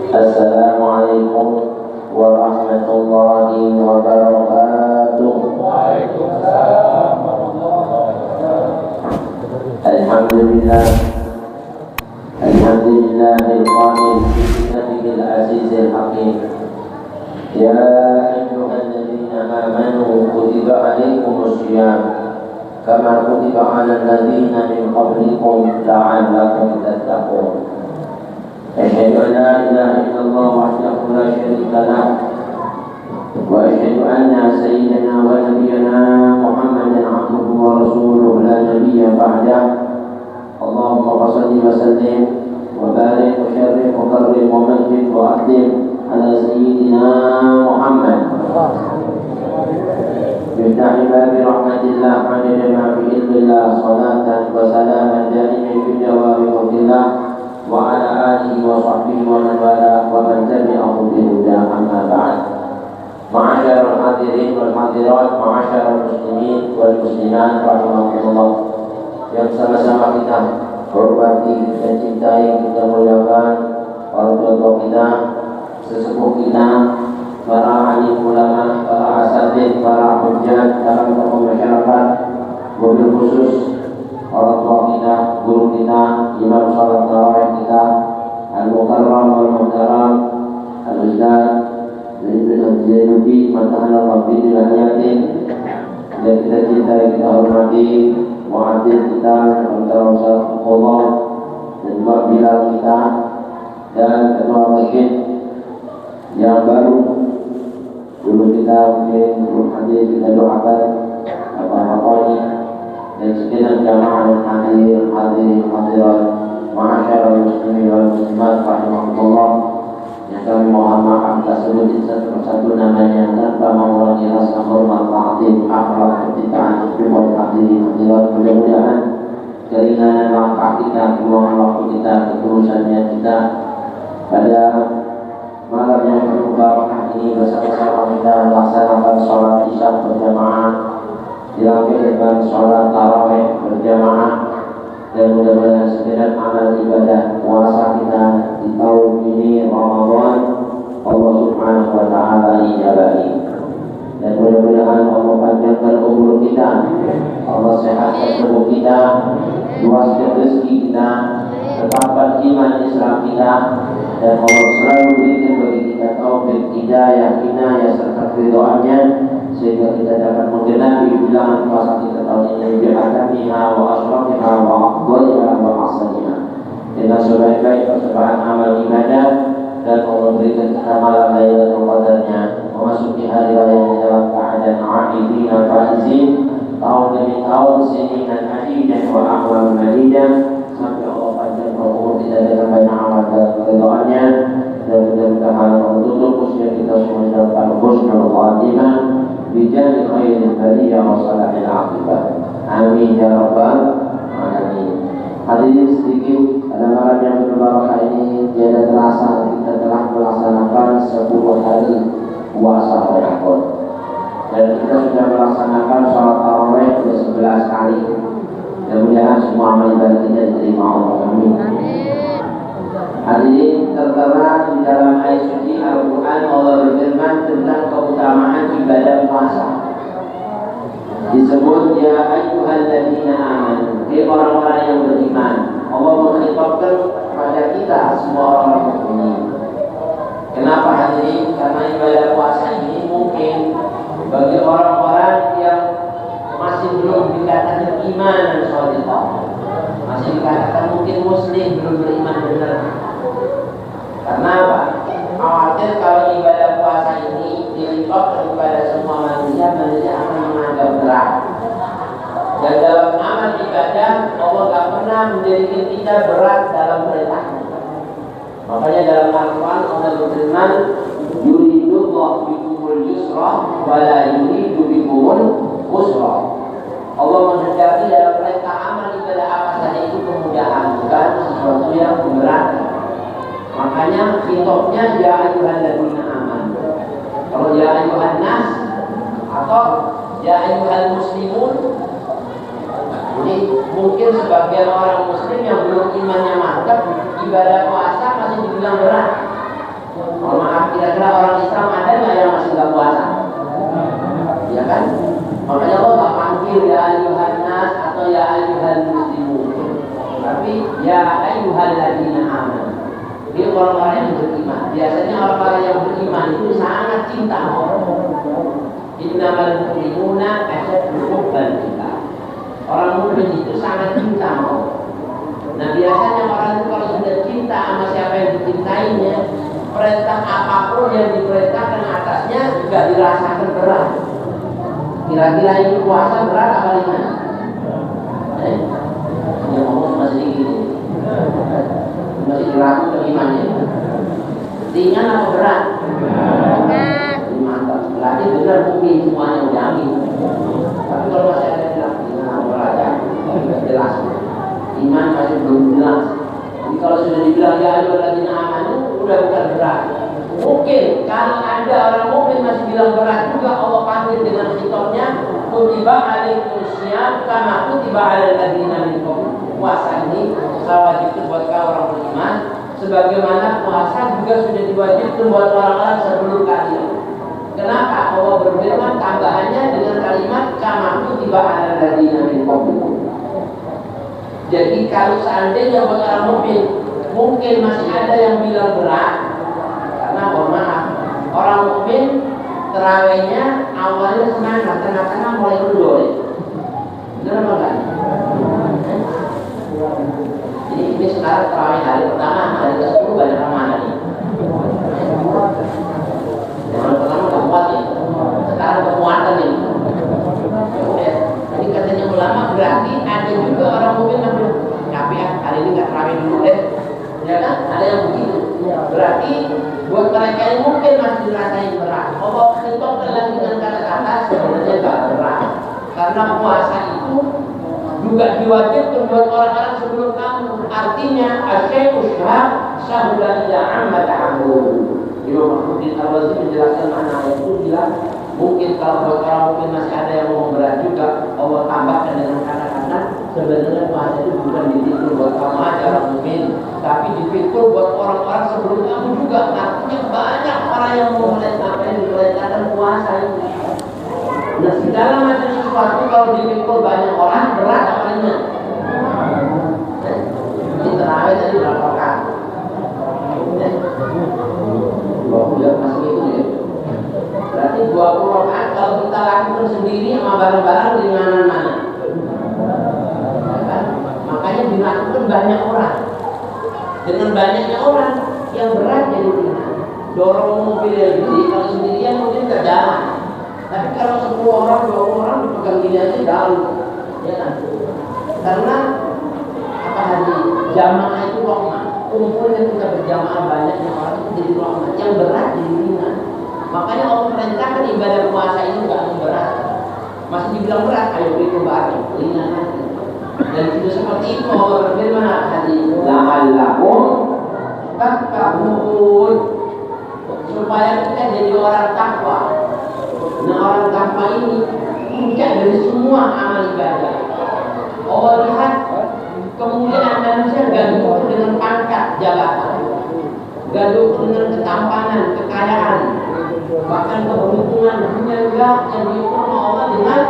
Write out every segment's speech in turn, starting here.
Assalamualaikum warahmatullahi wabarakatuh. Waalaikumsalam warahmatullahi wabarakatuh. Alhamdulillah. Alhamdulillahil qa'il fi kitabihil azizil hakim. Ya ayyuhalladzina amanu kutiba 'alaikumus shiyam kama kutiba 'alal ladzina min qablikum la'allakum tattaqun. أشهد أن لا إله إلا الله وحده لا شريك له وأشهد أن سيدنا ونبينا محمدا عبده ورسوله لا نبي بعده اللهم صل وسلم وبارك وشرف وكرم ومجد وأكرم على سيدنا محمد مفتاح باب رحمة الله عدد ما في علم الله صلاة وسلاما دائما في الجواب الله وعلى آله وصحبه ومن والاه ومن تبعهم بهدى أما بعد. معاشر الحاضرين والحاضرات, معاشر المسlimin wal muslimat rahimakumullah, yang sama-sama kita hormati dan cintai, kita muliakan para tua kita, sesepuh kita, para alim ulama, para asatidz, para hujjah dalam tokoh masyarakat, wabil khusus orang tua kita, guru kita, imam salat tarawih kita, al-mukarram wal-muhtaram, al-ustaz Zainuddin Mata'ala Wabidil Hayatin, dan kita cintai, kita hormati muadzin kita, antara Ustaz Allah dan juga Bilal kita, dan ketua masjid yang baru dulu kita mungkin belum hadir, kita doakan apa-apa ini dan segenap jamaah yang hadir, hadirin hadirat, ma'asyiral muslimin wal muslimat rahimakumullah, yang kami mohon maaf tak sebutin satu persatu namanya tanpa mengurangi rasa hormat, ta'zim, akhlak, kecintaan buat hadirin hadirat. Mudah-mudahan keringanan langkah kita, keluangan waktu kita, ketulusannya kita pada malam yang berbarakah ini bersama-sama kita melaksanakan sholat isya berjamaah, dilakukan dengan sholat tarawih berjamaah, dan mudah-mudahan segenap amal ibadah puasa kita di tahun ini Ramadan Allah Subhanahu wa taala ijabahi, dan mudah-mudahan Allah panjangkan umur kita, Allah sehatkan tubuh kita, luaskan rezeki kita, tetapkan iman Islam kita, dan Allah selalu berikan bagi kita taufik, hidayah, inayah serta keridhaannya, sehingga kita dapat menggenapi bilangan puasa kita tahun ini bi'adamiha wa asrafiha wa afdaliha wa ahsaniha dengan sebaik-baik persembahan amal ibadah, dan Allah berikan kita malam Lailatul Qadarnya, memasuki hari raya dalam keadaan a'idina faizin tahun demi tahun, sininan adidah wa a'wam madidah, sampai Allah panjangkan umur kita dengan banyak amal dan keridhaannya, dan mudah-mudahan menutup usia kita semua dalam husnul khatimah bijani khairil bariyah wa salahil aqibah. Amin ya rabbal alamin. Hadirin sedikit, pada malam yang berbarakah ini tiada terasa kita telah melaksanakan 10 hari puasa Ramadan, dan kita sudah melaksanakan sholat tarawih sudah 11 kali. Mudah-mudahan semua amal ibadah kita diterima Allah. Amin. Hadirin, tertera di dalam ayat suci Al-Quran, Allah berfirman tentang keutamaan ibadah puasa. Disebut ya ayyuhalladzina amanu, hai orang-orang yang beriman. Allah menghitapkan kepada kita semua orang mukmin. Kenapa hadirin? Karena ibadah puasa ini mungkin bagi orang-orang yang masih belum dikatakan iman dan sholiqah, masih dikatakan mungkin muslim, belum beriman benar. Karena apa? Khawatir kalau ibadah puasa ini dilimpahkan kepada semua manusia, manusia akan menganggap berat. Dan dalam amal ibadah, Allah tak pernah menjadikan kita berat dalam perintah. Makanya dalam Al-Quran Allah berfirman, yuridullahu bikumul yusra wa la yuridu bikumul usra. Allah menghendaki dalam perintah amal ibadah apa saja itu kemudahan, bukan sesuatu yang memberatkan. Makanya hitopnya ya ayyuhalladzina amanu. Kalau ya ayyuhan nas atau ya ayyuhal muslimun, jadi mungkin sebagian orang muslim yang belum imannya mantap, ibadah puasa masih dibilang berat. Mohon maaf, kira-kira orang Islam ada nggak yang masih nggak puasa? Ya kan? Makanya Allah nggak panggil ya ayyuhan nas atau ya ayyuhal muslimun, tapi ya ayyuhal ladina amanu. Dia orang-orang yang beriman. Biasanya orang-orang yang beriman itu sangat cinta Allah. Innamal mu'minuna asyaddu hubban fillah. Orang mukmin itu sangat cinta Allah. Nah biasanya orang itu kalau sudah cinta sama siapa yang dicintainya, perintah apapun yang diperintahkan atasnya juga dirasakan berat. Kira-kira ini puasa berat apa ringan? Yang ngomong masih gini, masih ragu ke imannya. Ringan apa berat? Mantap. Berarti benar mungkin semuanya udah amin. Tapi kalau masih ada yang ringan apa berat ya, tidak jelas. Iman masih belum jelas. Jadi kalau sudah dibilang ya ayyuhalladzina amanu, udah bukan berat. Mungkin kalau ada orang mukmin masih bilang berat juga, Allah panggil dengan khitabnya kutiba alaikumusiyam kama kutiba alal ladzina min qablikum. Puasa ini wajib buat orang beriman, sebagaimana puasa juga sudah diwajibkan buat orang-orang sebelum kalian. Kenapa Allah berfirman tambahannya dengan kalimat kama kutiba alal ladzina min qablikum? Jadi kalau seandainya buat orang mukmin mungkin masih ada yang bilang berat, karena mohon maaf, orang mukmin terawihnya awalnya semangat, tengah-tengah mulai kendor. Benar apa enggak? Ini sekarang terawih hari pertama, hari ke-10 banyak Ramadan ini. Hari pertama udah kuat ya. Sekarang kekuatan ini. Jadi katanya ulama berarti ada juga orang mukmin yang bilang, tapi ya hari ini nggak terawih dulu deh. Ya kan? Ada yang begitu. Berarti buat mereka yang mungkin masih dirasain berat, Allah hitungkan lagi dengan kata-kata sebenarnya nggak berat. Karena puasa itu juga diwajibkan buat orang-orang sebelum kamu. Artinya asyai'u syahula ila amma ta'amul. Imam Mahmudin Al-Wazi menjelaskan makna itu bilang mungkin kalau buat orang mungkin masih ada yang mau berat juga, Allah tambahkan dengan kata-kata sebenarnya puasa itu bukan dipikul buat kamu aja orang mukmin, tapi dipikul buat orang-orang sebelum kamu juga. Artinya banyak orang yang mau melaksanakan puasa itu. Nah segala macam sesuatu kalau dipikul banyak orang berat apa ringan? Ini terawih tadi berapa rakaat? Ya masih itu ya. Berarti 20 rakaat kalau kita lakukan sendiri sama bareng-bareng di mana-mana. Makanya dilakukan banyak orang. Dengan banyaknya orang yang berat jadi ringan. Dorong mobil yang gede, kalau sendirian mungkin nggak jalan. Tapi kalau 10 orang, 20 orang dipegang gini aja jalan. Ya kan? Karena apa tadi? Jamaah itu rahmah. Kumpulnya kita berjamaah banyaknya orang itu jadi rahmah. Yang berat jadi ringan. Makanya Allah perintahkan ibadah puasa ini nggak berat. Masih dibilang berat, ayo itu bareng, ringan lagi. Dan itu seperti itu Allah berfirman tadi, la'allakum tattaqun, supaya kita jadi orang takwa. Nah orang takwa ini puncak dari semua amal ibadah. Allah lihat kemuliaan manusia gantung dengan pangkat jabatan, gantung dengan ketampanan, kekayaan, bahkan keberuntungan dunia juga yang diukur Allah dengan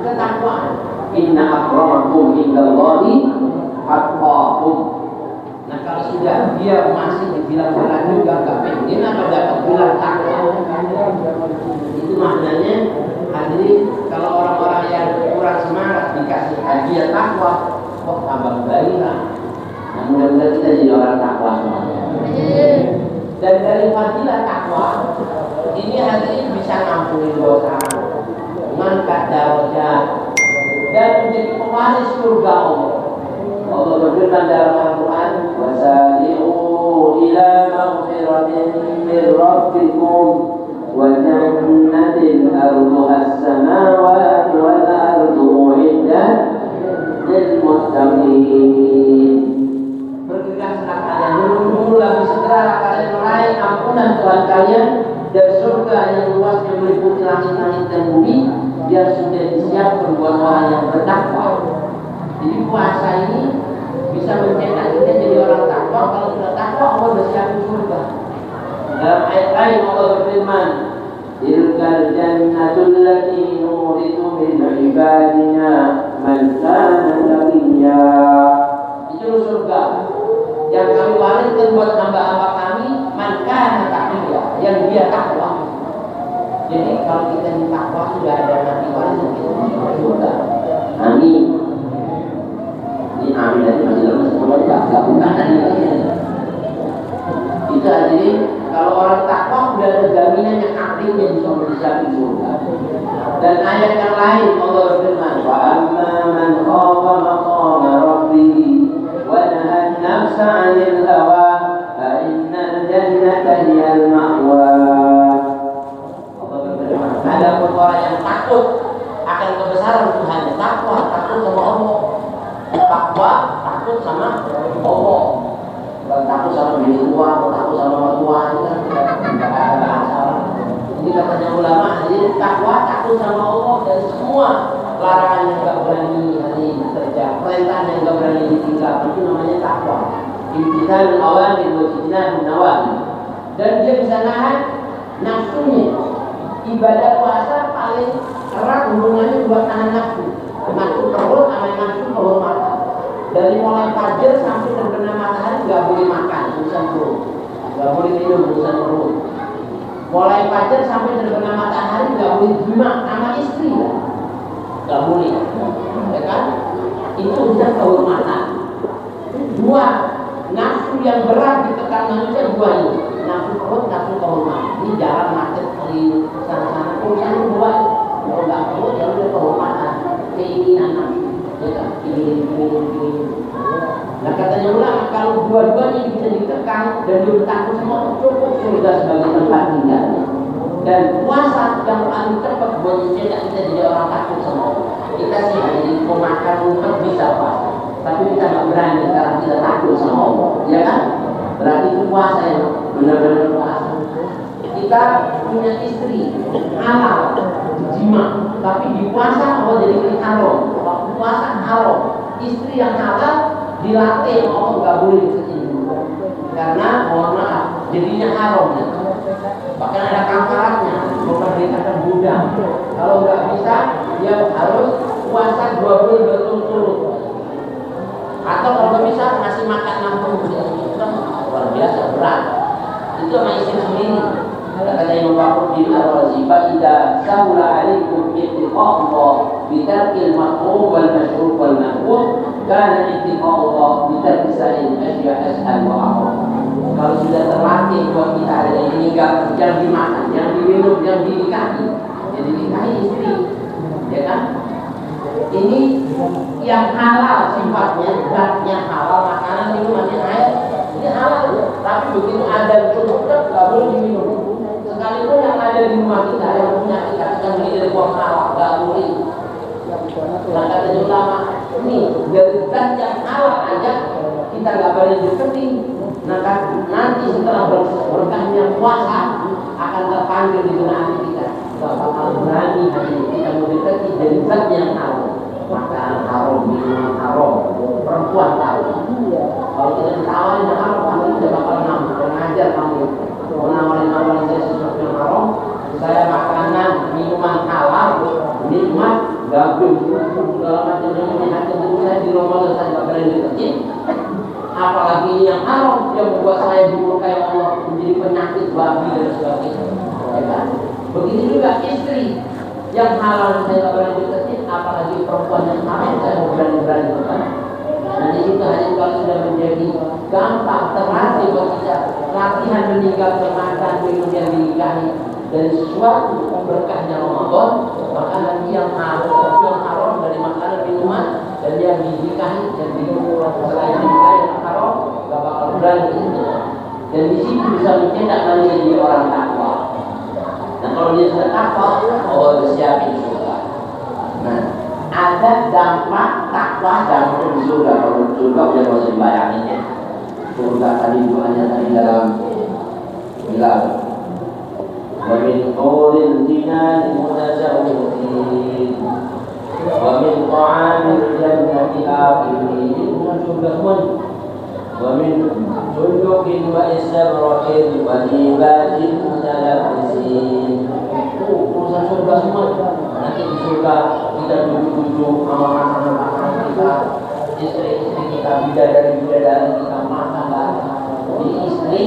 ketakwaan. Inna akramakum indallahi atqakum. Nah kalau sudah dia masih dibilang berat juga gak pengen apa dapat bilang takwa. Itu maknanya hadirin, kalau orang-orang yang kurang semangat dikasih hadiah takwa, kok tambah gairah. Nah mudah-mudahan kita jadi orang takwa semuanya. Dan dari fadilah takwa ini hadirin bisa ngampunin dosa, mengangkat darajat, dan menjadi pewaris surga Allah. Allah berfirman dalam Al-Quran, wasari'u ila maghfiratin min rabbikum wa jannatin arduha as-samawati wal ardu uiddat lil muttaqin. Bergegaslah kalian, dulu lebih segera kalian meraih ampunan Tuhan kalian dan surga yang luasnya meliputi langit-langit dan bumi yang sudah disiapkan buat orang yang bertakwa. Jadi puasa ini bisa mencetak kita jadi orang takwa. Kalau sudah takwa, Allah sudah siapkan surga. Dalam ayat lain Allah berfirman, tilkal jannatul lati nurithu min ibadina man kana taqiyya. Itu surga yang kami wariskan buat hamba-hamba kami man kana taqiyya, yang dia takwa. Jadi kalau kita ini takwa sudah ada nanti warisan kita masuk surga. Amin. Ini amin dari masih lemes semua enggak bukan ini. Itu jadi kalau orang takwa sudah ada jaminan yang aktif yang bisa mencapai surga. Dan ayat yang lain Allah berfirman, wa amma man khafa maqama rabbih wa nahaa an-nafsa 'anil hawa fa innal jannata hiyal ma'wa. Allah berfirman, ada orang yang takut akan kebesaran Tuhan, takwa takut sama Allah. Takwa takut sama Allah. Bukan takut sama bini tua, atau takut sama mertua, itu kan tidak ada asal. Ini katanya ulama, jadi takwa takut sama Allah dan semua larangan yang tidak berani kerja, perintah yang tidak berani ditinggal, itu namanya takwa. Imtisalul awamir wa ijtinabun nawahi. Dan dia bisa nahan nafsunya. Ibadah puasa paling erat hubungannya buat nahan nafsu. Nafsu perut sama nafsu kehormatan. Dari mulai fajar sampai terbenam matahari nggak boleh makan, urusan perut. Nggak boleh minum, urusan perut. Mulai fajar sampai terbenam matahari nggak boleh jima sama istri, nggak boleh, ya kan? Itu urusan kehormatan. Dua, nafsu yang berat ditekan manusia dua ini, nafsu perut, nafsu kehormatan. Ini jalan macet di sana-sana, urusan dua. Kalau nggak perut, ya udah kehormatan, keinginan nafsu. Nah katanya ulama, kalau dua-duanya bisa ditekan dan ditakut semua, cukup surga sebagai tempat tinggalnya. Dan puasa yang paling cepat buat mencetak kita jadi orang takut sama Allah. Kita sih jadi memakan untuk bisa puasa, tapi kita nggak berani karena kita takut sama Allah, ya kan? Berarti itu puasa yang benar-benar puasa. Kita punya istri halal jima, tapi di puasa Allah jadi haram. Waktu puasa haram. Istri yang halal dilatih Allah nggak boleh deketin karena mohon maaf jadinya haram ya. Bahkan ada kafaratnya, memerdekakan budak. Kalau nggak bisa dia harus puasa 2 bulan berturut-turut. Atau kalau bisa ngasih makan 60 bulan, luar biasa berat. Itu sama istri sendiri. Kata Imam Fakhruddin Ar-Razi, "Fa'idza sahula 'alaikum ittiqa'ullah bi tarkil maqrub wal mashrub wal makruh, kana ittiqa'ullah bi tarki sa'il asya ashal wa aqrab." Kalau sudah terlatih buat kita ada yang meninggal, yang dimakan, yang diminum, yang dinikahi, jadi nikahi istri, ya kan? Ini yang halal sifatnya, zatnya halal, makanan, minumannya air, ini halal. Tapi begitu ada cukup, nggak boleh diminum. Sekalipun yang ada di rumah kita yang punya kita beli dari uang halal, nggak boleh. Nah kata ulama, ini dari zat yang halal aja kita nggak boleh deketin. Nah nanti setelah berkahnya puasa akan terpanggil di benak kita. Nggak bakal berani kita mau deketin dari zat yang halal. Makanan haram, minuman haram, perempuan tahu. Kalau kita ditawarin haram, pasti kita bakal ngajar kamu. Mau nawarin saya sesuatu yang haram, saya makanan, minuman halal, nikmat, gabung, segala macam yang hati saya di Ramadan saya nggak berani deketin. Apalagi yang haram yang membuat saya dimurkai Allah, menjadi penyakit babi dan sebagainya. Ya kan? Begitu juga istri yang halal saya nggak berani deketin, apalagi perempuan yang haram saya mau berani deketin. Nah di situ hanya kalau sudah menjadi gampang terlatih buat kita latihan meninggalkan makan minum yang dinikahi dari sesuatu berkahnya Ramadan, maka nanti yang haram dari makanan minuman dan yang dinikahi dan selain dinikahi yang haram gak bakal berani itu. Dan di situ bisa mencetak nanti jadi orang takwa. Nah kalau dia sudah takwa, oh udah siapin surga. Nah ada dampak takwa dan surga. Kalau surga udah nggak usah dibayangin ya. Surga tadi doanya tadi dalam bilang wa min qawlil jinan mutajawwidin wa min ta'amil jannati akilin. Surga pun wa min sundukin wa istabrakin wa libatin mutalabbisin. Urusan surga semua. Nanti di surga kita duduk-duduk sama makanan-makanan kita, istri-istri kita, bidadari-bidadari kita makan lagi. Jadi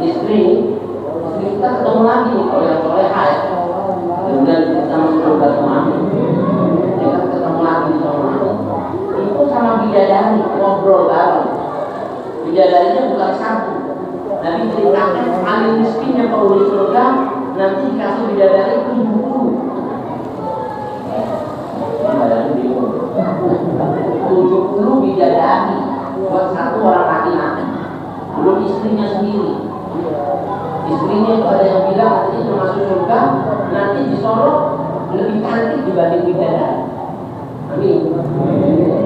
istri kita ketemu lagi kalau yang soleha ya. Kemudian kita masuk surga semua. Kita ketemu lagi sama itu sama bidadari ngobrol bareng. Bidadarinya bukan satu. Nabi ceritakan paling miskin yang penghuni surga nanti dikasih bidadari 70. 70 bidadari buat satu orang laki-laki. Belum istrinya sendiri. Istrinya itu ada yang bilang nanti masuk surga nanti disorot lebih cantik dibanding bidadari. Amin.